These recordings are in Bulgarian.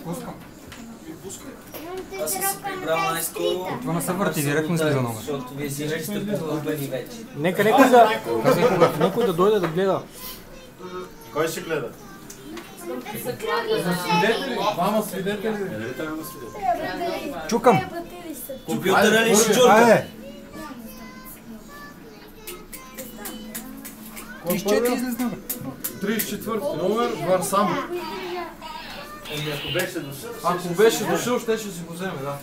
Пускам. Аз съм се прибрал най-скоро. Това не се върти, директно излиза номер. Защото вие всички сте подълбени вече. Нека някой да дойде да гледа. Кой ще гледа? Двама свидетели. Чукам. Компютъра ли ще чурка? Изчети излезна. 34 номер, Варсам. Ако беше дошъл, ще си го вземе, да.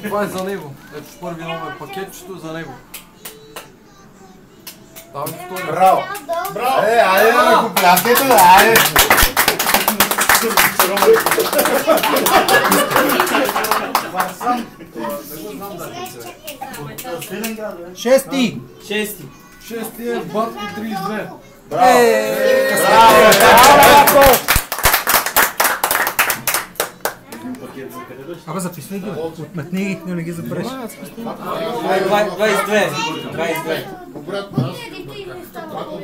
Това е за него. Ето с първи номер, пакетчето за него. Давай втори. Браво! Браво! Айде да го пляскайте, айде! Шести. Шести е Батко 32. Браво! Абе, записвай ги. Отметни ги, не ги забравиш. 22.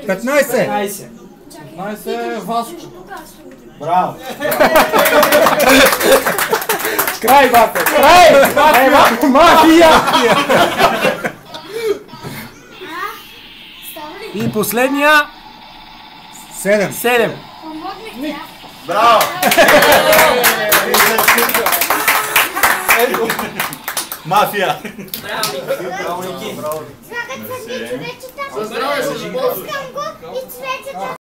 15. 15 е Васко. Браво! Край, бате! Край! Мафия! И последния 7. Браво! Мафия! Браво, Ники! За здраве, Искам го и цвете